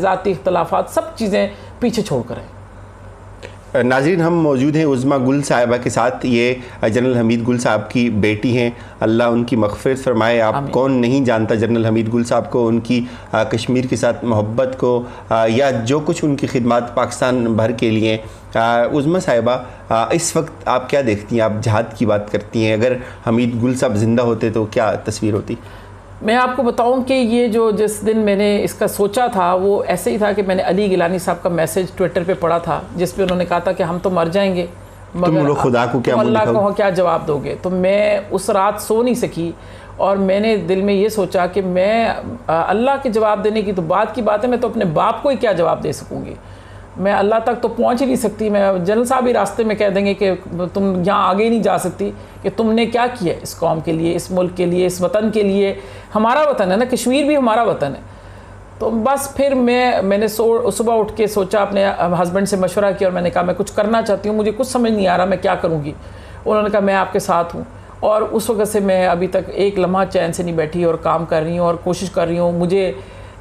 ज़ाती इख्तलाफात सब चीज़ें पीछे छोड़ कर हैं। नाज़रीन, हम मौजूद हैं उज़्मा गुल साहिबा के साथ। ये जनरल हमीद गुल साहब की बेटी हैं, अल्लाह उनकी मग़फ़िरत फ़रमाए। आप कौन नहीं जानता जनरल हमीद गुल साहब को, उनकी कश्मीर के साथ मोहब्बत को, या जो कुछ उनकी खिदमत पाकिस्तान भर के लिए। उज़्मा साहिबा, इस वक्त आप क्या देखती हैं? आप जहाद की बात करती हैं, अगर हमीद गुल साहब ज़िंदा होते तो क्या तस्वीर होती? मैं आपको बताऊं कि ये जो जिस दिन मैंने इसका सोचा था वो ऐसे ही था कि मैंने अली गिलानी साहब का मैसेज ट्विटर पे पढ़ा था, जिस पे उन्होंने कहा था कि हम तो मर जाएंगे मगर खुदा को क्या, अल्लाह को क्या जवाब दोगे। तो मैं उस रात सो नहीं सकी और मैंने दिल में ये सोचा कि मैं अल्लाह के जवाब देने की तो बात की बात है, मैं तो अपने बाप को ही क्या जवाब दे सकूँगी। मैं अल्लाह तक तो पहुंच ही नहीं सकती। मैं जनरल साहब ही रास्ते में कह देंगे कि तुम यहाँ आगे नहीं जा सकती, कि तुमने क्या किया इस कौम के लिए, इस मुल्क के लिए, इस वतन के लिए। हमारा वतन है ना, कश्मीर भी हमारा वतन है। तो बस फिर मैंने सुबह उठ के सोचा, अपने हस्बैंड से मशवरा किया और मैंने कहा मैं कुछ करना चाहती हूँ, मुझे कुछ समझ नहीं आ रहा मैं क्या करूँगी। उन्होंने कहा मैं आपके साथ हूँ। और उस वक्त से मैं अभी तक एक लम्हा चैन से नहीं बैठी और काम कर रही हूँ और कोशिश कर रही हूँ। मुझे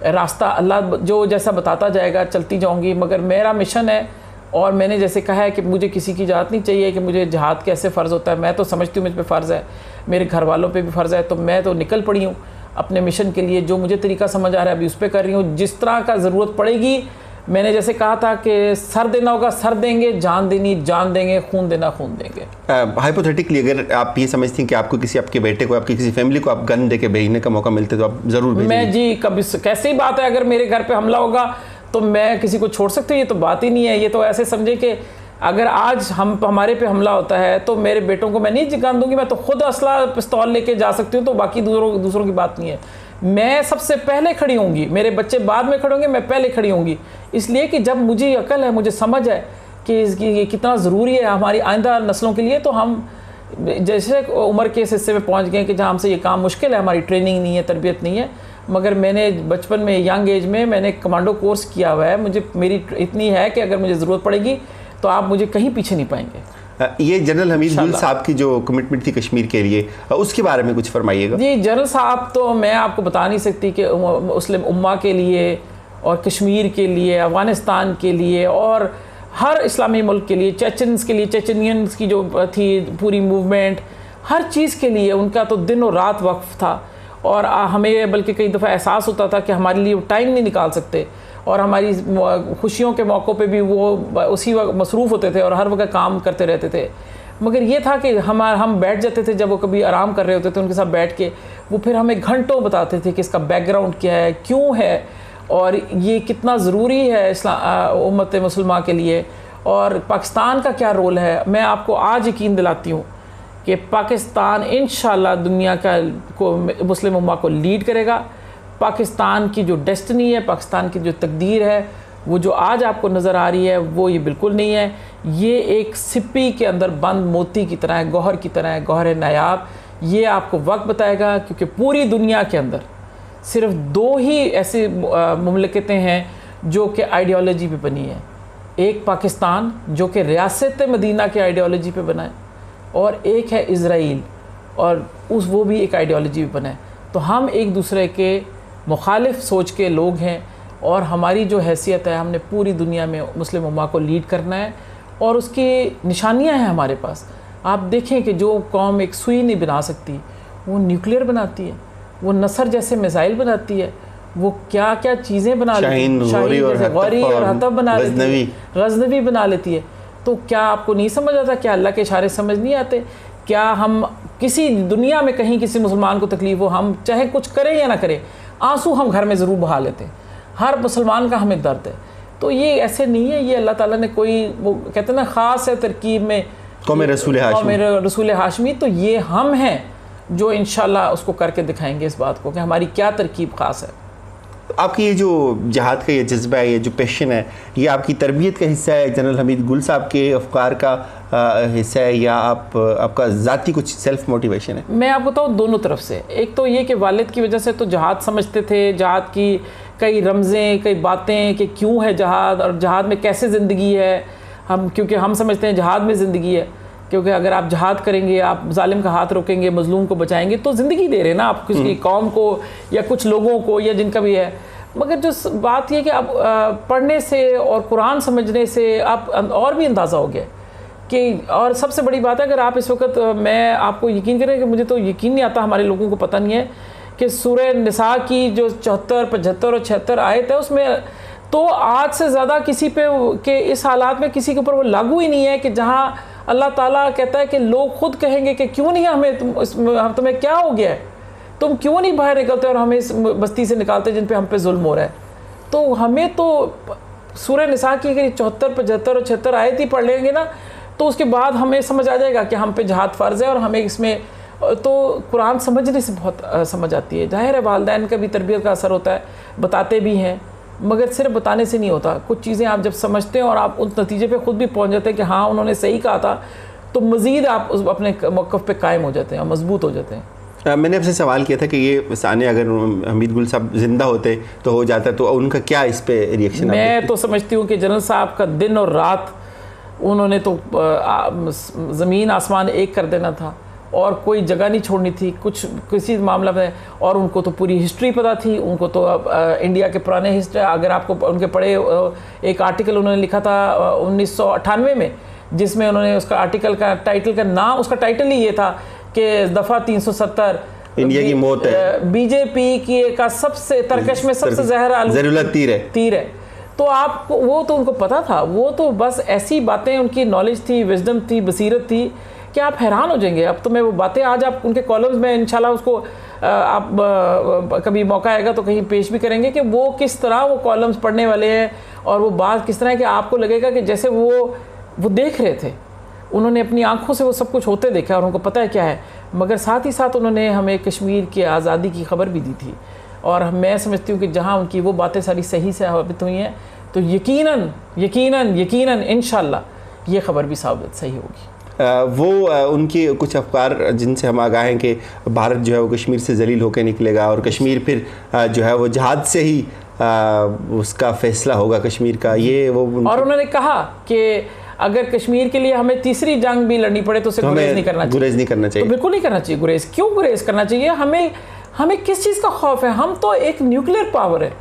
रास्ता अल्लाह जो जैसा बताता जाएगा चलती जाऊंगी, मगर मेरा मिशन है। और मैंने जैसे कहा है कि मुझे किसी की इजाज़त नहीं चाहिए कि मुझे जहाद कैसे फ़र्ज़ होता है। मैं तो समझती हूँ मुझ पे फ़र्ज़ है, मेरे घर वालों पे भी फ़र्ज़ है। तो मैं तो निकल पड़ी हूँ अपने मिशन के लिए। जो मुझे तरीका समझ आ रहा है अभी उस पर कर रही हूँ। जिस तरह का ज़रूरत पड़ेगी, मैंने जैसे कहा था कि सर देना होगा सर देंगे, जान देनी जान देंगे, खून देना खून देंगे। हाइपोथेटिकली अगर आप ये समझती हैं कि आपको किसी आपके बेटे को, आपकी किसी फैमिली को आप गन दे के भेजने का मौका मिलते तो आप ज़रूर भेजेंगे? मैं जी कभी कैसी बात है, अगर मेरे घर पे हमला होगा तो मैं किसी को छोड़ सकती हूँ? ये तो बात ही नहीं है। ये तो ऐसे समझे कि अगर आज हमारे पे हमला होता है तो मेरे बेटों को मैं नहीं गन दूंगी, मैं तो खुद असला पिस्तौल लेके जा सकती हूँ। तो बाकी दूसरों की बात नहीं है। मैं सबसे पहले खड़ी होंगी, मेरे बच्चे बाद में खड़े होंगे, मैं पहले खड़ी होंगी। इसलिए कि जब मुझे अकल है, मुझे समझ है कि ये कितना ज़रूरी है हमारी आइंदा नस्लों के लिए, तो हम जैसे उम्र के इस हिस्से में पहुँच गए कि जहाँ हमसे ये काम मुश्किल है, हमारी ट्रेनिंग नहीं है, तरबियत नहीं है, मगर मैंने बचपन में यंग एज में मैंने कमांडो कोर्स किया हुआ है। मुझे मेरी इतनी है कि अगर मुझे ज़रूरत पड़ेगी तो आप मुझे कहीं पीछे नहीं पाएंगे। ये जनरल हमीद गुल साहब की जो कमिटमेंट थी कश्मीर के लिए, उसके बारे में कुछ फरमाइएगा। जी, जनरल साहब तो मैं आपको बता नहीं सकती कि मुस्लिम उम्मा के लिए और कश्मीर के लिए, अफ़गानिस्तान के लिए और हर इस्लामी मुल्क के लिए, चेचन्स के लिए, चेचनियंस की जो थी पूरी मूवमेंट, हर चीज़ के लिए उनका तो दिन और रात वक्फ था। और हमें बल्कि कई दफ़ा एहसास होता था कि हमारे लिए वो टाइम नहीं निकाल सकते और हमारी खुशियों के मौक़ों पे भी वो उसी वक्त मसरूफ़ होते थे और हर वक्त काम करते रहते थे। मगर ये था कि हम बैठ जाते थे, जब वो कभी आराम कर रहे होते थे उनके साथ बैठ के, वो फिर हमें घंटों बताते थे कि इसका बैकग्राउंड क्या है, क्यों है और ये कितना ज़रूरी है उम्मत मुसलमान के लिए और पाकिस्तान का क्या रोल है। मैं आपको आज यकीन दिलाती हूँ कि पाकिस्तान इंशाअल्लाह दुनिया को मुस्लिम उम्मा को लीड करेगा। पाकिस्तान की जो डेस्टिनी है, पाकिस्तान की जो तकदीर है, वो जो आज आपको नज़र आ रही है वो ये बिल्कुल नहीं है। ये एक सिप्पी के अंदर बंद मोती की तरह है, गौहर की तरह है, गौहर नायाब। ये आपको वक्त बताएगा, क्योंकि पूरी दुनिया के अंदर सिर्फ 2 ही ऐसी मुमलकतें हैं जो कि आइडियोलॉजी पे बनी है। एक पाकिस्तान जो कि रियासत मदीना के आइडियोलॉजी पे बना है, और एक है इज़राइल और वो भी एक आइडियोलॉजी पे बना है। तो हम एक दूसरे के मुखालिफ सोच के लोग हैं और हमारी जो हैसियत है, हमने पूरी दुनिया में मुस्लिम उम्मा को लीड करना है और उसकी निशानियां हैं हमारे पास। आप देखें कि जो कौम एक सुई नहीं बना सकती वो न्यूक्लियर बनाती है, वो नसर जैसे मिसाइल बनाती है, वो क्या क्या चीज़ें बना लेती है, शाहीन जैसे गौरी और हतब बना लेती है, गजनवी बना लेती है। तो क्या आपको नहीं समझ आता? क्या अल्लाह के इशारे समझ नहीं आते? क्या हम किसी दुनिया में कहीं किसी मुसलमान को तकलीफ़ हो, हम चाहे कुछ करें या ना करें, आंसू हम घर में ज़रूर बहा लेते हैं। हर मुसलमान का हमें दर्द है। तो ये ऐसे नहीं है, ये अल्लाह ताला ने कोई वो कहते हैं ना ख़ास है तरकीब में कौम रसूल हाशमी। तो ये हम हैं जो इंशाल्लाह उसको करके दिखाएंगे इस बात को कि हमारी क्या तरकीब ख़ास है। आपकी ये जो जहाद का ये जज्बा है, ये जो पैशन है, ये आपकी तरबियत का हिस्सा है, जनरल हमीद गुल साहब के अफकार का हिस्सा है, या आपका ज़ाती कुछ सेल्फ मोटिवेशन है? मैं आपको बताऊँ दोनों तरफ से। एक तो ये कि वालिद की वजह से तो जहाद समझते थे, जहाद की कई रमज़ें, कई बातें कि क्यों है जहाद और जहाद में कैसे ज़िंदगी है। क्योंकि हम समझते हैं जहाद में ज़िंदगी है, क्योंकि अगर आप जहाद करेंगे, आप जालिम का हाथ रोकेंगे, मजलूम को बचाएंगे, तो ज़िंदगी दे रहे हैं ना आप किसी कौम को या कुछ लोगों को या जिनका भी है। मगर जो बात ये कि अब पढ़ने से और कुरान समझने से आप और भी अंदाज़ा हो गया कि, और सबसे बड़ी बात है, अगर आप इस वक्त, मैं आपको यकीन करें कि मुझे तो यकीन नहीं आता, हमारे लोगों को पता नहीं है कि सूरह निसा की जो 74, 75 और 76 आयत है उसमें तो आज से ज़्यादा किसी पे के इस हालात में किसी के ऊपर वो लागू ही नहीं है कि जहाँ अल्लाह ताला कहता है कि लोग खुद कहेंगे कि क्यों नहीं हमें तुम्हें क्या हो गया है, तुम क्यों नहीं बाहर निकलते और हमें इस बस्ती से निकालते जिन पे हम पे जुल्म हो रहा है। तो हमें तो सूरह निसा की अगर 74, 75 और 76 आयत ही पढ़ लेंगे ना तो उसके बाद हमें समझ आ जाएगा कि हम पे जहाद फ़र्ज़ है और हमें इसमें तो कुरान समझने से बहुत समझ आती है। ज़ाहिर है वालिदैन का भी तरबियत का असर होता है, बताते भी हैं, मगर सिर्फ बताने से नहीं होता। कुछ चीज़ें आप जब समझते हैं और आप उस नतीजे पे ख़ुद भी पहुंच जाते हैं कि हाँ उन्होंने सही कहा था, तो मज़ीद आप उस अपने मौक़िफ़ पे कायम हो जाते हैं, मजबूत हो जाते हैं। मैंने आपसे सवाल किया था कि ये सानिया अगर हमीद गुल साहब ज़िंदा होते तो हो जाता, तो उनका क्या इस पे रिएक्शन? मैं तो समझती हूँ कि जनरल साहब का दिन और रात उन्होंने तो ज़मीन आसमान एक कर देना था और कोई जगह नहीं छोड़नी थी कुछ किसी मामला में। और उनको तो पूरी हिस्ट्री पता थी, उनको तो इंडिया के पुराने हिस्ट्री, अगर आपको उनके पढ़े, एक आर्टिकल उन्होंने लिखा था 1998 में, जिसमें उन्होंने उसका आर्टिकल का टाइटल का नाम, उसका टाइटल ही ये था कि दफ़ा 370 इंडिया की मौत है, बीजेपी की का सबसे तरकश में सबसे जहर तीर है। तो आपको वो तो उनको पता था, वो तो बस ऐसी बातें, उनकी नॉलेज थी, विजडम थी, बसीरत थी कि आप हैरान हो जाएंगे। अब तो मैं वो बातें आज आप उनके कॉलम्स में इंशाल्लाह उसको आप कभी मौका आएगा तो कहीं पेश भी करेंगे कि वो किस तरह वो कॉलम्स पढ़ने वाले हैं और वो बात किस तरह है कि आपको लगेगा कि जैसे वो देख रहे थे, उन्होंने अपनी आंखों से वो सब कुछ होते देखा और उनको पता है क्या है। मगर साथ ही साथ उन्होंने हमें कश्मीर की आज़ादी की खबर भी दी थी और मैं समझती हूँ कि जहाँ उनकी वो बातें सारी सही से साबित हुई हैं तो यकीनन इंशाल्लाह ये खबर भी साबित सही होगी। वो उनकी कुछ अफकार जिनसे हम आगाह हैं कि भारत जो है वो कश्मीर से जलील होकर निकलेगा और कश्मीर फिर जो है वो जहाद से ही उसका फैसला होगा कश्मीर का, ये वो और उन्होंने कहा कि अगर कश्मीर के लिए हमें तीसरी जंग भी लड़नी पड़े तो उसे गुरेज नहीं करना चाहिए। तो बिल्कुल नहीं करना चाहिए गुरेज। क्यों गुरेज करना चाहिए? हमें किस चीज़ का खौफ है? हम तो एक न्यूक्लियर पावर है,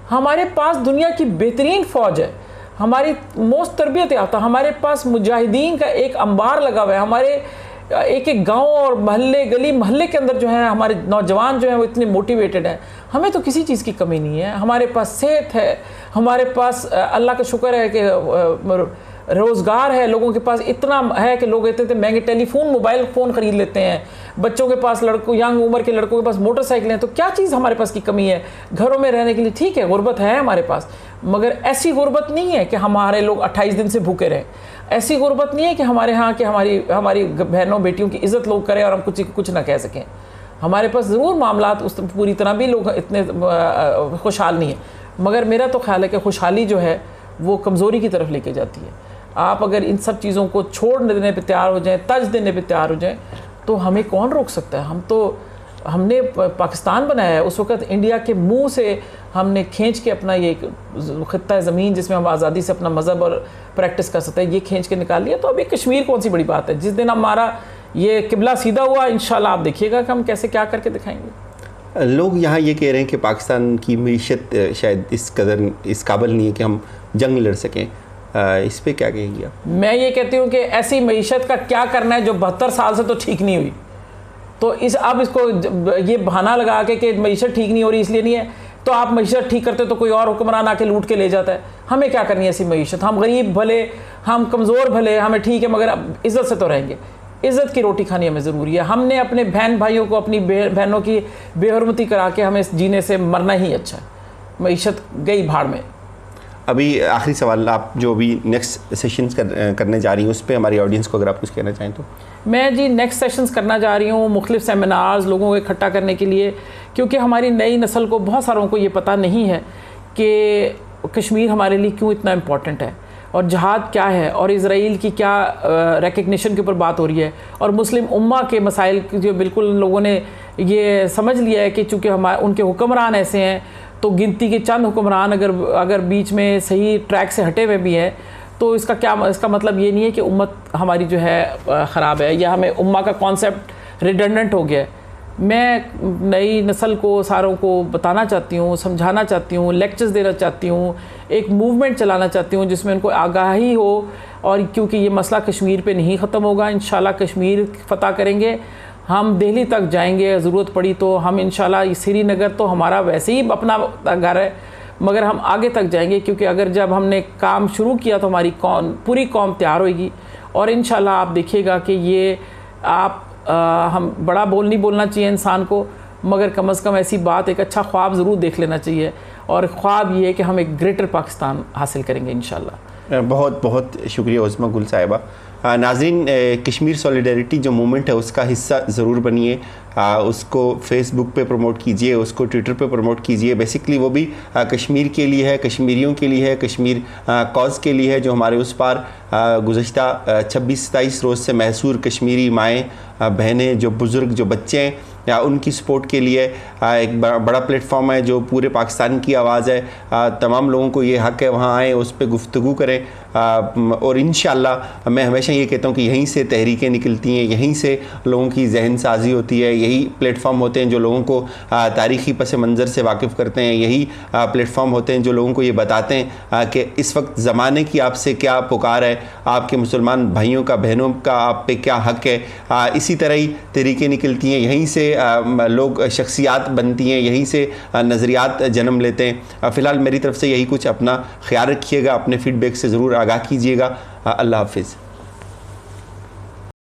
हमारे पास दुनिया की बेहतरीन फ़ौज है, हमारी मोस्ट तरबियत याफ्ता, हमारे पास मुजाहिदीन का एक अंबार लगा हुआ है, हमारे एक गांव और मोहल्ले गली मोहल्ले के अंदर जो है हमारे नौजवान जो हैं वो इतने मोटिवेटेड हैं। हमें तो किसी चीज़ की कमी नहीं है, हमारे पास सेहत है, हमारे पास अल्लाह का शुक्र है कि रोज़गार है, लोगों के पास इतना है कि लोग इतने महंगे टेलीफोन मोबाइल फ़ोन ख़रीद लेते हैं, बच्चों के पास, लड़कों यंग उम्र के लड़कों के पास मोटरसाइकिलें हैं। तो क्या चीज़ हमारे पास की कमी है? घरों में रहने के लिए ठीक है, गुर्बत है हमारे पास, मगर ऐसी गुर्बत नहीं है कि हमारे लोग 28 दिन से भूखे रहें। ऐसी गुर्बत नहीं है कि हमारे यहाँ कि हमारी बहनों बेटियों की इज़्ज़त लोग करें और हम कुछ ना कह सकें। हमारे पास ज़रूर मामलात उस पूरी तरह भी लोग इतने खुशहाल नहीं है, मगर मेरा तो ख्याल है कि खुशहाली जो है वो कमज़ोरी की तरफ लेके जाती है। आप अगर इन सब चीज़ों को छोड़ देने पे तैयार हो जाएं, तज देने पे तैयार हो जाएं, तो हमें कौन रोक सकता है? हमने पाकिस्तान बनाया है, उस वक़्त इंडिया के मुंह से हमने खींच के अपना ये खित्ता ज़मीन जिसमें हम आज़ादी से अपना मज़हब और प्रैक्टिस कर सकते हैं, ये खींच के निकाल लिया। तो अभी कश्मीर कौन सी बड़ी बात है? जिस दिन हमारा ये किबला सीधा हुआ, इंशाल्लाह आप देखिएगा कि हम कैसे क्या करके दिखाएंगे। लोग यहाँ ये कह रहे हैं कि पाकिस्तान की मीशत शायद इस काबिल नहीं है कि हम जंग लड़ सकें, इस पे क्या कहेंगे आप? मैं ये कहती हूँ कि ऐसी मीशत का क्या करना है जो 72 साल से तो ठीक नहीं हुई, तो अब इसको ये बहाना लगा के कि मीशत ठीक नहीं हो रही इसलिए नहीं है, तो आप मीशत ठीक करते तो कोई और हुक्मरान आके लूट के ले जाता है। हमें क्या करनी है ऐसी मीशत? हम गरीब भले, हम कमज़ोर भले, हमें ठीक है, मगर अब इज़्ज़त से तो रहेंगे। इज़्ज़त की रोटी खानी हमें ज़रूरी है। हमने अपने बहन भाइयों को अपनी बहनों की बेहरमती करा के हमें जीने से मरना ही अच्छा है। मीशत गई भाड़ में। अभी आखिरी सवाल, आप जो अभी नेक्स्ट सेशंस करने जा रही हैं उस पर हमारी ऑडियंस को अगर आप कुछ कहना चाहें तो। मैं जी नेक्स्ट सेशंस करना जा रही हूँ, मुख्तलिफ सेमिनार्स लोगों को इकट्ठा करने के लिए, क्योंकि हमारी नई नस्ल को, बहुत सारों को ये पता नहीं है कि कश्मीर हमारे लिए क्यों इतना इम्पॉर्टेंट है और जहाद क्या है और इज़राइल की क्या रिकग्निशन के ऊपर बात हो रही है और मुस्लिम उम्मा के मसाइल जो बिल्कुल लोगों ने ये समझ लिया है कि चूँकि उनके हुक्मरान ऐसे हैं तो गिनती के चंद हुक्मरान अगर बीच में सही ट्रैक से हटे हुए भी हैं तो इसका मतलब ये नहीं है कि उम्मत हमारी जो है ख़राब है या हमें उम्मा का कॉन्सेप्ट रिडंडेंट हो गया है। मैं नई नस्ल को सारों को बताना चाहती हूँ, समझाना चाहती हूँ, लेक्चर्स देना चाहती हूँ, एक मूवमेंट चलाना चाहती हूँ जिसमें उनको आगाही हो। और क्योंकि ये मसला कश्मीर पे नहीं ख़त्म होगा, इंशाल्लाह कश्मीर फ़तह करेंगे, हम दिल्ली तक जाएंगे, ज़रूरत पड़ी तो हम इंशाल्लाह, श्रीनगर तो हमारा वैसे ही अपना घर है, मगर हम आगे तक जाएंगे, क्योंकि अगर जब हमने काम शुरू किया तो हमारी पूरी कौम तैयार होगी। और इंशाल्लाह आप देखिएगा कि ये हम बड़ा नहीं बोलना चाहिए इंसान को, मगर कम से कम ऐसी बात, एक अच्छा ख्वाब ज़रूर देख लेना चाहिए, और ख्वाब ये है कि हम एक ग्रेटर पाकिस्तान हासिल करेंगे इंशाल्लाह। बहुत बहुत शुक्रिया उस्मा गुल साहिबा। नाज़रीन, कश्मीर सॉलिडरिटी जो मूवमेंट है उसका हिस्सा ज़रूर बनिए, उसको फेसबुक पे प्रमोट कीजिए, उसको ट्विटर पे प्रमोट कीजिए। बेसिकली वो भी कश्मीर के लिए है, कश्मीरियों के लिए है, कश्मीर कॉज के लिए है, जो हमारे उस पार गुज़श्ता 26-27 रोज़ से महसूर कश्मीरी माएँ बहनें, जो बुज़ुर्ग, जो बच्चे हैं, या उनकी सपोर्ट के लिए एक बड़ा प्लेटफॉर्म है जो पूरे पाकिस्तान की आवाज़ है। तमाम लोगों को ये हक़ है वहाँ आएँ, उस पर गुफ्तगू करें। और इंशाअल्लाह मैं हमेशा ये कहता हूँ कि यहीं से तहरीकें निकलती हैं, यहीं से लोगों की जहन साजी होती है, यही प्लेटफॉर्म होते हैं जो लोगों को तारीख़ी पस मंज़र से वाकिफ़ करते हैं, यही प्लेटफॉर्म होते हैं जो लोगों को ये बताते हैं कि इस वक्त ज़माने की आपसे क्या पुकार है, आपके मुसलमान भाइयों का, बहनों का आप पे क्या हक़ है। इसी तरह ही तहरीकें निकलती हैं, यहीं से लोग शख्सियात बनती हैं, यहीं से नज़रियात जन्म लेते हैं। फ़िलहाल मेरी तरफ से यही कुछ। अपना ख्याल रखिएगा, अपने फ़ीडबैक से ज़रूर आगाह कीजिएगा। अल्लाह हाफ़िज़।